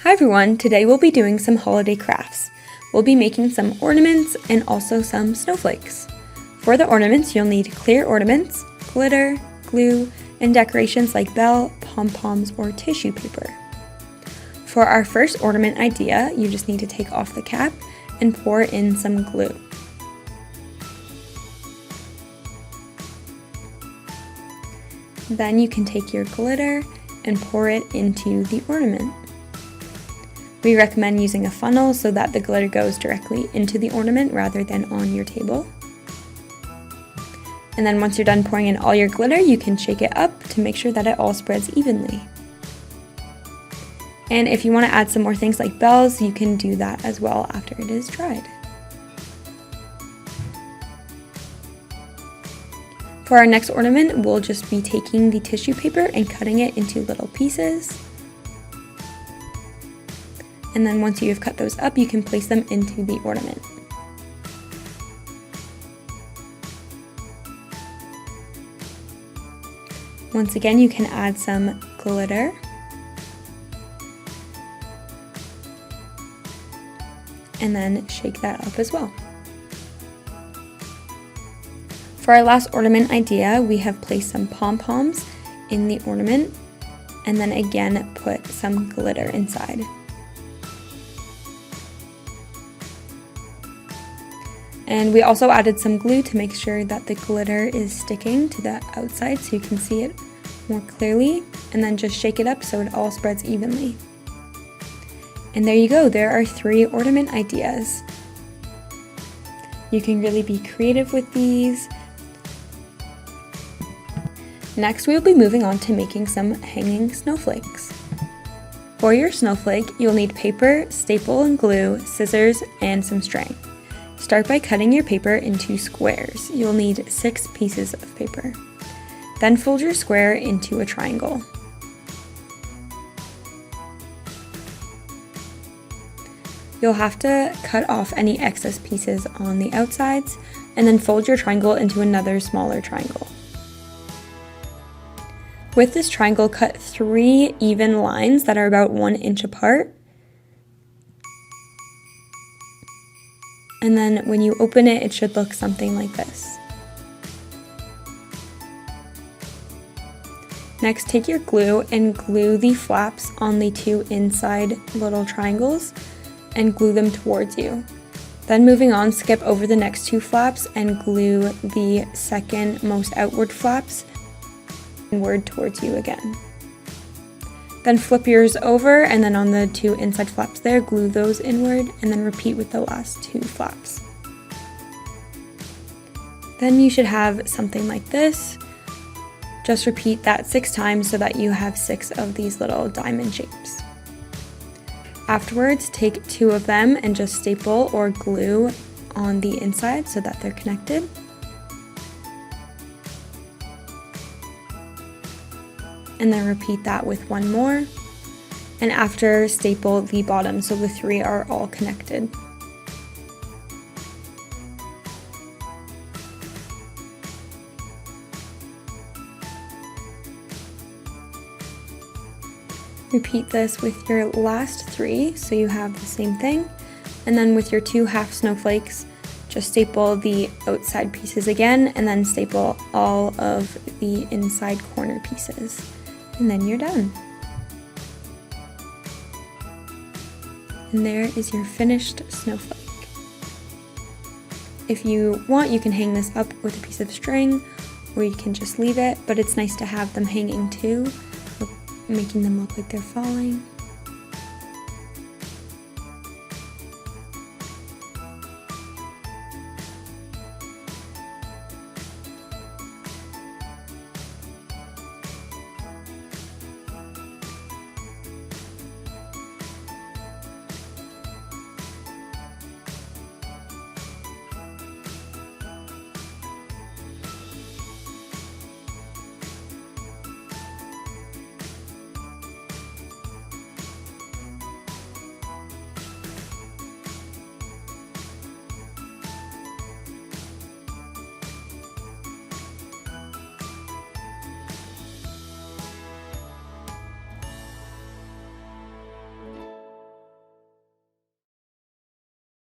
Hi everyone, today we'll be doing some holiday crafts. We'll be making some ornaments and also some snowflakes. For the ornaments, you'll need clear ornaments, glitter, glue, and decorations like bell, pom-poms, or tissue paper. For our first ornament idea, you just need to take off the cap and pour in some glue. Then you can take your glitter and pour it into the ornament. We recommend using a funnel so that the glitter goes directly into the ornament rather than on your table. And then once you're done pouring in all your glitter, you can shake it up to make sure that it all spreads evenly. And if you want to add some more things like bells, you can do that as well after it is dried. For our next ornament, we'll just be taking the tissue paper and cutting it into little pieces. And then once you've cut those up, you can place them into the ornament. Once again, you can add some glitter. And then shake that up as well. For our last ornament idea, we have placed some pom-poms in the ornament and then again put some glitter inside. And we also added some glue to make sure that the glitter is sticking to the outside so you can see it more clearly, and then just shake it up so it all spreads evenly. And there you go, there are 3 ornament ideas. You can really be creative with these. Next, we'll be moving on to making some hanging snowflakes. For your snowflake, you'll need paper, staple and glue, scissors, and some string. Start by cutting your paper into squares. You'll need 6 pieces of paper. Then fold your square into a triangle. You'll have to cut off any excess pieces on the outsides and then fold your triangle into another smaller triangle. With this triangle, cut 3 even lines that are about 1 inch apart. And then when you open it, it should look something like this. Next, take your glue and glue the flaps on the 2 inside little triangles and glue them towards you. Then moving on, skip over the next 2 flaps and glue the second most outward flaps inward towards you again. Then flip yours over and then on the 2 inside flaps there, glue those inward and then repeat with the last 2 flaps. Then you should have something like this. Just repeat that 6 times so that you have 6 of these little diamond shapes. Afterwards, take 2 of them and just staple or glue on the inside so that they're connected. And then repeat that with 1 more. And after, staple the bottom so the 3 are all connected. Repeat this with your last 3 so you have the same thing. And then with your 2 half snowflakes, just staple the outside pieces again and then staple all of the inside corner pieces. And then you're done. And there is your finished snowflake. If you want, you can hang this up with a piece of string, or you can just leave it, but it's nice to have them hanging too, making them look like they're falling.